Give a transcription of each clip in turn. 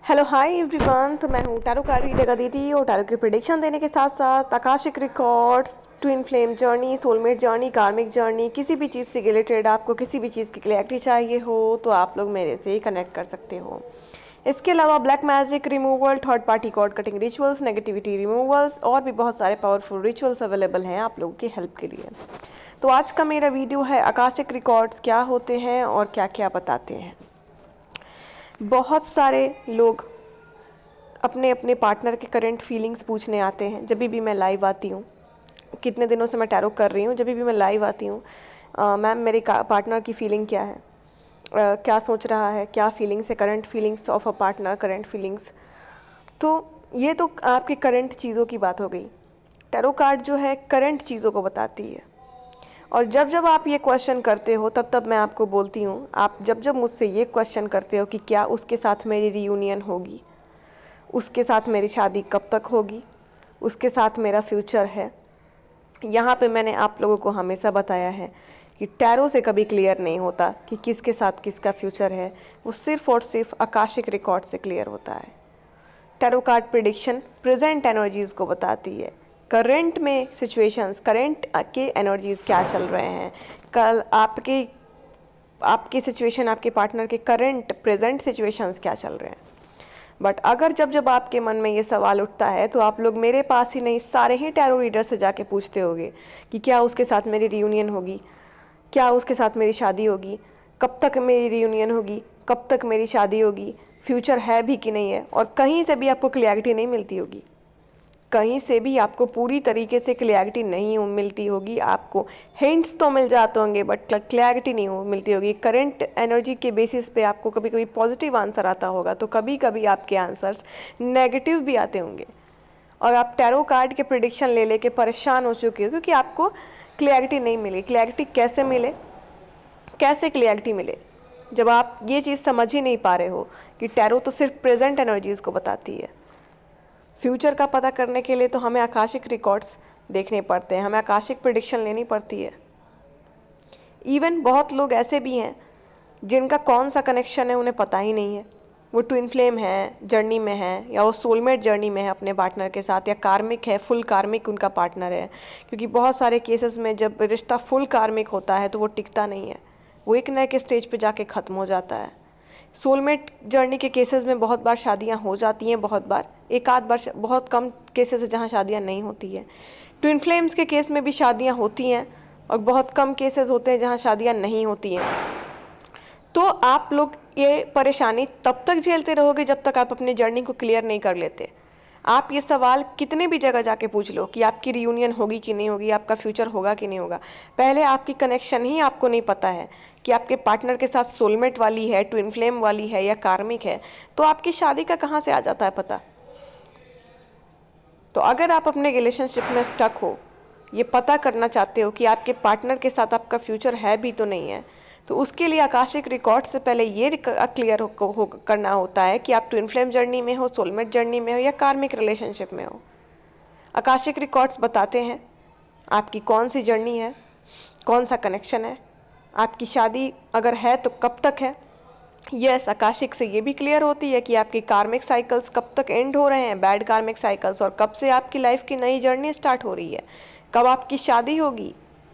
Hello hi everyone. तो मैं हूँ टैरो कार्ड रीडर अदिति और टैरो की प्रेडिक्शन देने के साथ साथ Akashic records, twin flame journey, soulmate journey, कार्मिक जर्नी, किसी भी चीज़ से रिलेटेड आपको किसी भी चीज़ की क्लैरिटी चाहिए हो तो आप लोग मेरे से कनेक्ट कर सकते हो। इसके अलावा black magic removal, third party cord cutting rituals, negativity removals और भी बहुत सारे पावरफुल रिचुअल्स अवेलेबल हैं आप लोगों की हेल्प के लिए। तो आज का मेरा वीडियो है आकाशिक रिकॉर्ड्स क्या होते हैं और क्या क्या बताते हैं। बहुत सारे लोग अपने अपने पार्टनर के करंट फीलिंग्स पूछने आते हैं जब भी मैं लाइव आती हूँ। कितने दिनों से मैं टैरो कर रही हूँ, जब भी मैं लाइव आती हूँ, मैम मेरे पार्टनर की फीलिंग क्या है, क्या सोच रहा है, क्या फीलिंग्स है, current feelings of a partner, current feelings. तो ये तो आपकी करंट चीज़ों की बात हो गई। टैरो कार्ड जो है करंट चीज़ों को बताती है। और जब जब आप ये क्वेश्चन करते हो तब तब मैं आपको बोलती हूँ, आप जब जब मुझसे ये क्वेश्चन करते हो कि क्या उसके साथ मेरी रीयूनियन होगी, उसके साथ मेरी शादी कब तक होगी, उसके साथ मेरा फ्यूचर है, यहाँ पे मैंने आप लोगों को हमेशा बताया है कि टैरो से कभी क्लियर नहीं होता कि किसके साथ किसका फ्यूचर है। वो सिर्फ और सिर्फ आकाशिक रिकॉर्ड से क्लियर होता है। Tarot card prediction present energies को बताती है, करंट में सिचुएशंस, करंट के एनर्जीज़ क्या चल रहे हैं, कल आपकी सिचुएशन, आपके पार्टनर के करंट प्रेजेंट सिचुएशंस क्या चल रहे हैं। बट अगर जब जब आपके मन में ये सवाल उठता है तो आप लोग मेरे पास ही नहीं, सारे ही टैरो रीडर से जाके पूछते होगे कि क्या उसके साथ मेरी रियूनियन होगी, क्या उसके साथ मेरी शादी होगी, कब तक मेरी रियूनियन होगी, कब तक मेरी शादी होगी, फ्यूचर है भी कि नहीं है। और कहीं से भी आपको क्लैरिटी नहीं मिलती होगी, कहीं से भी आपको पूरी तरीके से क्लैरिटी नहीं मिलती होगी। आपको हिंट्स तो मिल जाते होंगे बट क्लैरिटी नहीं मिलती होगी। करंट एनर्जी के बेसिस पे आपको कभी कभी पॉजिटिव आंसर आता होगा तो कभी कभी आपके आंसर्स नेगेटिव भी आते होंगे और आप टैरो कार्ड के प्रिडिक्शन ले लेके परेशान हो चुके हो क्योंकि आपको क्लैरिटी नहीं मिली। क्लैरिटी कैसे मिले, कैसे क्लैरिटी मिले जब आप ये चीज़ समझ ही नहीं पा रहे हो कि टैरो तो सिर्फ प्रेजेंट एनर्जीज़ को बताती है। फ्यूचर का पता करने के लिए तो हमें आकाशिक रिकॉर्ड्स देखने पड़ते हैं, हमें आकाशिक प्रिडिक्शन लेनी पड़ती है। इवन बहुत लोग ऐसे भी हैं जिनका कौन सा कनेक्शन है उन्हें पता ही नहीं है। वो ट्विन फ्लेम है, जर्नी में है, या वो सोलमेट जर्नी में है अपने पार्टनर के साथ, या कार्मिक है, फुल कार्मिक उनका पार्टनर है। क्योंकि बहुत सारे केसेस में जब रिश्ता फुल कार्मिक होता है तो वो टिकता नहीं है, वो एक न एक स्टेज पे जाके ख़त्म हो जाता है। सोलमेट जर्नी के केसेस में बहुत बार शादियां हो जाती हैं, बहुत बार, एक आध बार, बहुत कम केसेस है जहां शादियां नहीं होती है। ट्विन फ्लेम्स के केस में भी शादियां होती हैं और बहुत कम केसेस होते हैं जहां शादियां नहीं होती हैं। तो आप लोग ये परेशानी तब तक झेलते रहोगे जब तक आप अपनी जर्नी को क्लियर नहीं कर लेते। आप ये सवाल कितने भी जगह जाके पूछ लो कि आपकी रियूनियन होगी कि नहीं होगी, आपका फ्यूचर होगा कि नहीं होगा, पहले आपकी कनेक्शन ही आपको नहीं पता है कि आपके पार्टनर के साथ सोलमेट वाली है, ट्विन फ्लेम वाली है या कार्मिक है, तो आपकी शादी का कहाँ से आ जाता है पता। तो अगर आप अपने रिलेशनशिप में स्टक हो, ये पता करना चाहते हो कि आपके पार्टनर के साथ आपका फ्यूचर है भी तो नहीं है, तो उसके लिए आकाशिक रिकॉर्ड से पहले ये क्लियर करना होता है कि आप ट्विन फ्लेम जर्नी में हो, सोलमेट जर्नी में हो या कार्मिक रिलेशनशिप में हो। आकाशिक रिकॉर्ड्स बताते हैं आपकी कौन सी जर्नी है, कौन सा कनेक्शन है, आपकी शादी अगर है तो कब तक है। यस, आकाशिक से ये भी क्लियर होती है कि आपकी कार्मिक साइकिल्स कब तक एंड हो रहे हैं, बैड कार्मिक साइकिल्स, और कब से आपकी लाइफ की नई जर्नी स्टार्ट हो रही है, कब आपकी शादी होगी,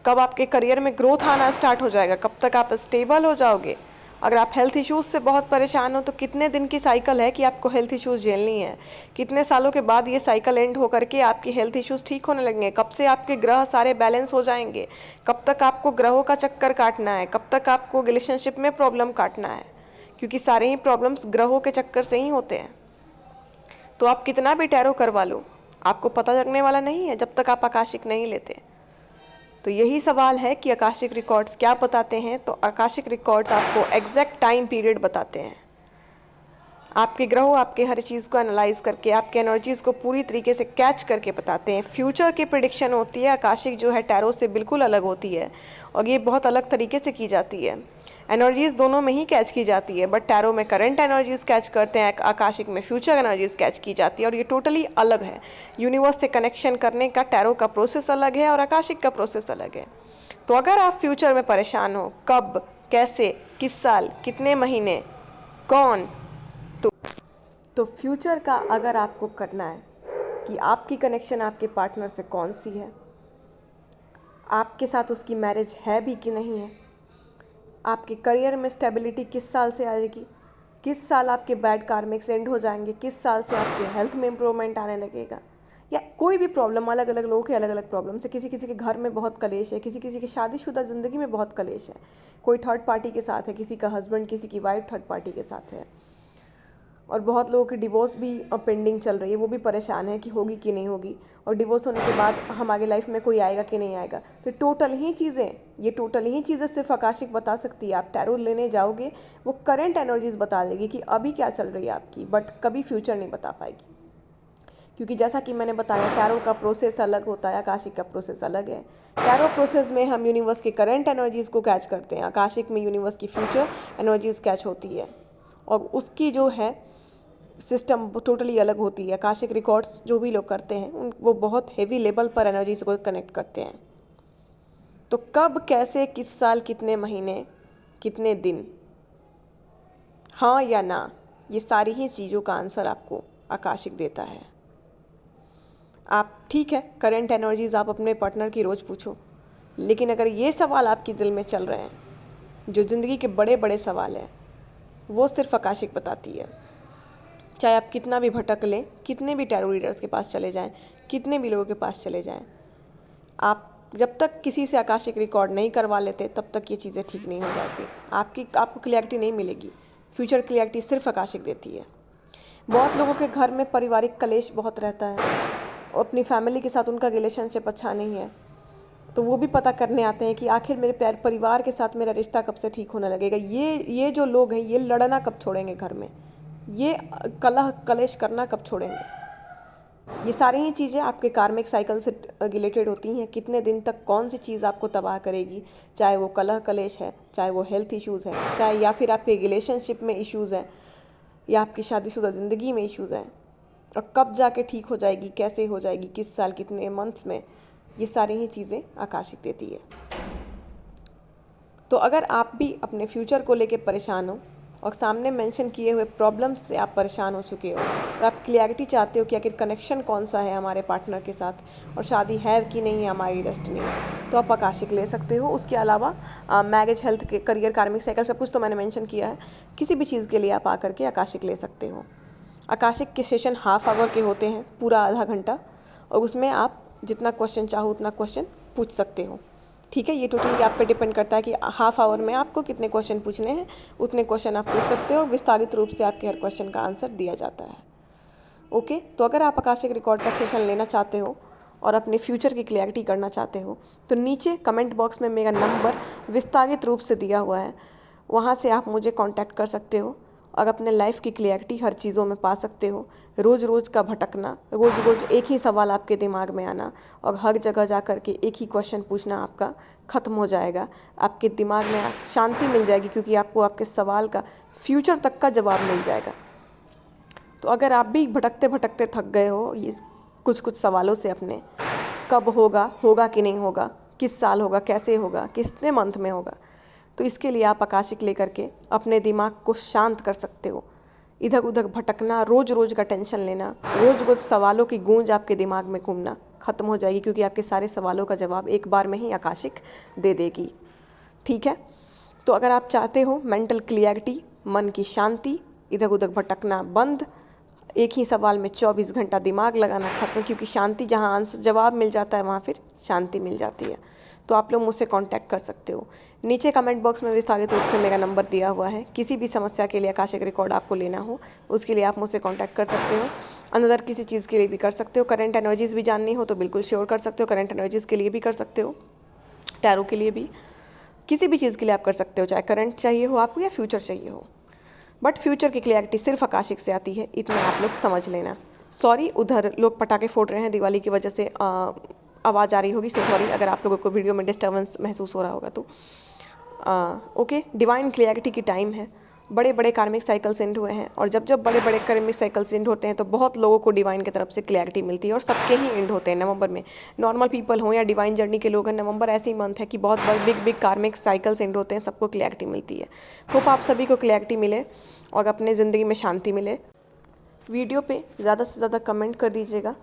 कब आपके करियर में ग्रोथ आना स्टार्ट हो जाएगा, कब तक आप स्टेबल हो जाओगे। अगर आप हेल्थ इश्यूज़ से बहुत परेशान हो तो कितने दिन की साइकिल है कि आपको हेल्थ इश्यूज़ झेलनी है, कितने सालों के बाद ये साइकिल एंड होकर के आपकी हेल्थ इश्यूज़ ठीक होने लगेंगे, कब से आपके ग्रह सारे बैलेंस हो जाएंगे, कब तक आपको ग्रहों का चक्कर काटना है, कब तक आपको रिलेशनशिप में प्रॉब्लम काटना है, क्योंकि सारे ही प्रॉब्लम्स ग्रहों के चक्कर से ही होते हैं। तो आप कितना भी टैरो करवा लो, आपको पता लगने वाला नहीं है जब तक आप आकाशिक नहीं लेते। तो यही सवाल है कि आकाशिक रिकॉर्ड्स क्या बताते हैं। तो आकाशिक रिकॉर्ड्स आपको एग्जैक्ट टाइम पीरियड बताते हैं, आपके ग्रहों, आपके हर चीज़ को एनालाइज करके, आपके एनर्जीज़ को पूरी तरीके से कैच करके बताते हैं। फ्यूचर की प्रिडिक्शन होती है, आकाशिक जो है टैरो से बिल्कुल अलग होती है और ये बहुत अलग तरीके से की जाती है। एनर्जीज़ दोनों में ही कैच की जाती है, बट टैरो में करंट एनर्जीज़ कैच करते हैं, आकाशिक में फ्यूचर एनर्जीज़ कैच की जाती है, और ये टोटली अलग है। यूनिवर्स से कनेक्शन करने का टैरो का प्रोसेस अलग है और आकाशिक का प्रोसेस अलग है। तो अगर आप फ्यूचर में परेशान हो, कब, कैसे, किस साल, कितने महीने, कौन, तो फ्यूचर का अगर आपको करना है कि आपकी कनेक्शन आपके पार्टनर से कौन सी है, आपके साथ उसकी मैरिज है भी कि नहीं है, आपके करियर में स्टेबिलिटी किस साल से आएगी, किस साल आपके बैड कार्मिक्स एंड हो जाएंगे, किस साल से आपके हेल्थ में इम्प्रूवमेंट आने लगेगा, या कोई भी प्रॉब्लम, अलग अलग लोगों के अलग अलग प्रॉब्लम्स है। किसी किसी के घर में बहुत कलेश है, किसी किसी की शादीशुदा ज़िंदगी में बहुत कलेश है, कोई थर्ड पार्टी के साथ है, किसी का हस्बैंड किसी की वाइफ थर्ड पार्टी के साथ है, और बहुत लोगों की डिवोर्स भी पेंडिंग चल रही है, वो भी परेशान है कि होगी कि नहीं होगी, और डिवोर्स होने के बाद हम आगे लाइफ में कोई आएगा कि नहीं आएगा। तो टोटल ही चीज़ें सिर्फ आकाशिक बता सकती है। आप टैरो लेने जाओगे, वो करंट एनर्जीज बता देगी कि अभी क्या चल रही है आपकी, बट कभी फ्यूचर नहीं बता पाएगी, क्योंकि जैसा कि मैंने बताया टैरो का प्रोसेस अलग होता है, आकाशिक का प्रोसेस अलग है। टैरो प्रोसेस में हम यूनिवर्स के करंट एनर्जीज़ को कैच करते हैं, आकाशिक में यूनिवर्स की फ्यूचर एनर्जीज़ कैच होती है, और उसकी जो है सिस्टम टोटली अलग होती है। आकाशिक रिकॉर्ड्स जो भी लोग करते हैं वो बहुत हेवी लेवल पर एनर्जीज को कनेक्ट करते हैं। तो कब, कैसे, किस साल, कितने महीने, कितने दिन, हाँ या ना, ये सारी ही चीज़ों का आंसर आपको आकाशिक देता है। आप ठीक है, करंट एनर्जीज आप अपने पार्टनर की रोज़ पूछो, लेकिन अगर ये सवाल आपके दिल में चल रहे हैं, जो ज़िंदगी के बड़े बड़े सवाल हैं, वो सिर्फ आकाशिक बताती है। चाहे आप कितना भी भटक लें, कितने भी टैरो रीडर्स के पास चले जाएं, कितने भी लोगों के पास चले जाएं, आप जब तक किसी से आकाशिक रिकॉर्ड नहीं करवा लेते तब तक ये चीज़ें ठीक नहीं हो जाती। आपको क्लियरिटी नहीं मिलेगी। फ्यूचर क्लियरिटी सिर्फ आकाशिक देती है। बहुत लोगों के घर में पारिवारिक कलेश बहुत रहता है, और अपनी फैमिली के साथ उनका रिलेशनशिप अच्छा नहीं है, तो वो भी पता करने आते हैं कि आखिर मेरे परिवार के साथ मेरा रिश्ता कब से ठीक होने लगेगा। ये जो लोग हैं, ये लड़ना कब छोड़ेंगे घर में, ये कलह कलेश करना कब छोड़ेंगे। ये सारी ही चीज़ें आपके कार्मिक साइकिल से रिलेटेड होती हैं। कितने दिन तक कौन सी चीज़ आपको तबाह करेगी, चाहे वो कलह कलेश है, चाहे वो हेल्थ इश्यूज़ है, चाहे या फिर आपके रिलेशनशिप में इश्यूज़ हैं, या आपकी शादीशुदा ज़िंदगी में इश्यूज़ हैं, और कब जाके ठीक हो जाएगी, कैसे हो जाएगी, किस साल, कितने मंथ में, ये सारी ही चीज़ें आकाशिक देती है। तो अगर आप भी अपने फ्यूचर को लेके परेशान हो, और सामने मेंशन किए हुए प्रॉब्लम्स से आप परेशान हो चुके हो, और आप क्लियरिटी चाहते हो कि आखिर कनेक्शन कौन सा है हमारे पार्टनर के साथ, और शादी है कि नहीं है हमारी डेस्टिनी, तो आप आकाशिक ले सकते हो। उसके अलावा मैरिज, हेल्थ, के करियर, कार्मिक साइकिल, सब कुछ तो मैंने मेंशन किया है। किसी भी चीज़ के लिए आप आकर के आकाशिक ले सकते हो। आकाशिक के सेशन हाफ आवर के होते हैं, पूरा आधा घंटा, और उसमें आप जितना क्वेश्चन चाहो उतना क्वेश्चन पूछ सकते हो। ठीक है, ये टोटली आप पे डिपेंड करता है कि हाफ आवर में आपको कितने क्वेश्चन पूछने हैं, उतने क्वेश्चन आप पूछ सकते हो। विस्तारित रूप से आपके हर क्वेश्चन का आंसर दिया जाता है। ओके, तो अगर आप आकाशिक रिकॉर्ड का सेशन लेना चाहते हो और अपने फ्यूचर की क्लैरिटी करना चाहते हो, तो नीचे कमेंट बॉक्स में मेरा नंबर विस्तारित रूप से दिया हुआ है, वहाँ से आप मुझे कांटेक्ट कर सकते हो और अपने लाइफ की क्लैरिटी हर चीज़ों में पा सकते हो। रोज़ रोज़ का भटकना, रोज़ रोज़ एक ही सवाल आपके दिमाग में आना और हर जगह जा कर के एक ही क्वेश्चन पूछना आपका ख़त्म हो जाएगा। आपके दिमाग में शांति मिल जाएगी, क्योंकि आपको आपके सवाल का फ्यूचर तक का जवाब मिल जाएगा। तो अगर आप भी भटकते भटकते थक गए हो ये कुछ सवालों से अपने, कब होगा, होगा कि नहीं होगा, किस साल होगा, कैसे होगा, कितने मंथ में होगा, तो इसके लिए आप आकाशिक लेकर के अपने दिमाग को शांत कर सकते हो। इधर उधर भटकना, रोज़ रोज़ का टेंशन लेना, रोज़ रोज़ सवालों की गूंज आपके दिमाग में घूमना ख़त्म हो जाएगी, क्योंकि आपके सारे सवालों का जवाब एक बार में ही आकाशिक दे देगी। ठीक है, तो अगर आप चाहते हो मेंटल क्लियरिटी, मन की शांति, इधर उधर भटकना बंद, एक ही सवाल में 24 घंटा दिमाग लगाना खत्म, क्योंकि शांति जहाँ आंसर जवाब मिल जाता है वहाँ फिर शांति मिल जाती है। तो आप लोग मुझसे कांटेक्ट कर सकते हो। नीचे कमेंट बॉक्स में विस्तारित रूप से मेरा नंबर दिया हुआ है। किसी भी समस्या के लिए आकाशिक रिकॉर्ड आपको लेना हो, उसके लिए आप मुझसे कांटेक्ट कर सकते हो। अनदर किसी चीज़ के लिए भी कर सकते हो। करंट एनर्जीज़ भी जाननी हो तो बिल्कुल श्योर कर सकते हो, करंट एनर्जीज़ के लिए भी कर सकते हो, टैरो के लिए भी, किसी भी चीज़ के लिए आप कर सकते हो, चाहे करंट चाहिए हो आपको या फ्यूचर चाहिए हो। बट फ्यूचर की क्लैरिटी सिर्फ आकाशिक से आती है, इतना आप लोग समझ लेना। सॉरी, उधर लोग पटाखे फोड़ रहे हैं, दिवाली की वजह से आवाज़ आ रही होगी, सो सॉरी अगर आप लोगों को वीडियो में डिस्टर्बेंस महसूस हो रहा होगा तो। ओके, डिवाइन क्लैरिटी की टाइम है। बड़े बड़े कार्मिक साइकिल्स एंड हुए हैं, और जब जब बड़े बड़े कार्मिक साइकिल्स एंड होते हैं तो बहुत लोगों को डिवाइन की तरफ से क्लैरिटी मिलती है, और सबके ही एंड होते हैं नवंबर में। नॉर्मल पीपल हो या डिवाइन जर्नी के लोग हैं, नवंबर ऐसी मंथ है कि बहुत बड़े बिग बिग कार्मिक साइकिल्स एंड होते हैं, सबको क्लैरिटी मिलती है। होप आप सभी को क्लैरिटी मिले और अपने ज़िंदगी में शांति मिले। वीडियो पे ज़्यादा से ज़्यादा कमेंट कर दीजिएगा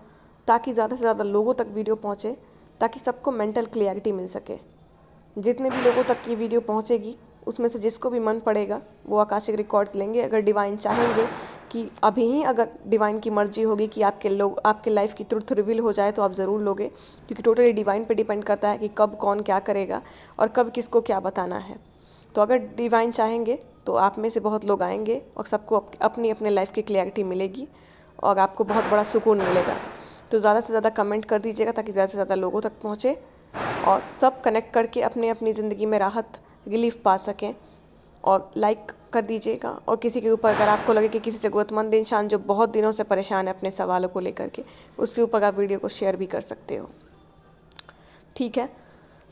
ताकि ज़्यादा से ज़्यादा लोगों तक वीडियो पहुँचे, ताकि सबको मेंटल क्लियरिटी मिल सके। जितने भी लोगों तक ये वीडियो पहुंचेगी उसमें से जिसको भी मन पड़ेगा वो आकाशिक रिकॉर्ड्स लेंगे। अगर डिवाइन चाहेंगे कि अभी ही, अगर डिवाइन की मर्जी होगी कि आपके लाइफ की ट्रुथ रिवील हो जाए तो आप ज़रूर लोगे, क्योंकि टोटली डिवाइन पे डिपेंड करता है कि कब कौन क्या करेगा और कब किसको क्या बताना है। तो अगर डिवाइन चाहेंगे तो आप में से बहुत लोग आएंगे और सबको अपनी अपने लाइफ की क्लैरिटी मिलेगी और आपको बहुत बड़ा सुकून मिलेगा। तो ज़्यादा से ज़्यादा कमेंट कर दीजिएगा ताकि ज़्यादा से ज़्यादा लोगों तक पहुँचे और सब कनेक्ट करके अपने अपनी ज़िंदगी में राहत रिलीफ पा सकें। और लाइक कर दीजिएगा, और किसी के ऊपर अगर आपको लगे कि किसी ज़रूरतमंद इंसान जो बहुत दिनों से परेशान है अपने सवालों को लेकर के, उसके ऊपर आप वीडियो को शेयर भी कर सकते हो। ठीक है,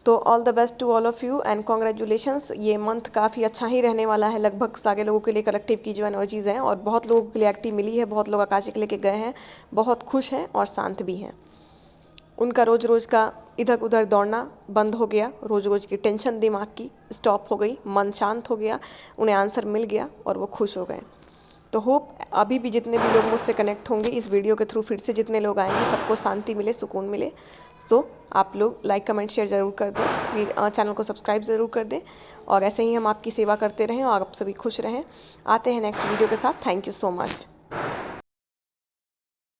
तो all the best to all of you and congratulations. ये मंथ काफ़ी अच्छा ही रहने वाला है लगभग सारे लोगों के लिए। कलेक्टिव की जो एनर्जीज़ हैं और बहुत लोगों को क्लैरिटी मिली है, बहुत लोग आकाशिक लेके गए हैं, बहुत खुश हैं और शांत भी हैं। उनका रोज़ रोज़ का इधर उधर दौड़ना बंद हो गया, रोज़ रोज़ की टेंशन दिमाग की स्टॉप हो गई, मन शांत हो गया, उन्हें आंसर मिल गया और वो खुश हो गए। तो होप अभी भी जितने भी लोग मुझसे कनेक्ट होंगे इस वीडियो के थ्रू, फिर से जितने लोग आएंगे सबको शांति मिले, सुकून मिले। सो आप लोग लाइक कमेंट शेयर ज़रूर कर दें, चैनल को सब्सक्राइब ज़रूर कर दें और ऐसे ही हम आपकी सेवा करते रहें और आप सभी खुश रहें। आते हैं नेक्स्ट वीडियो के साथ। Thank you so much.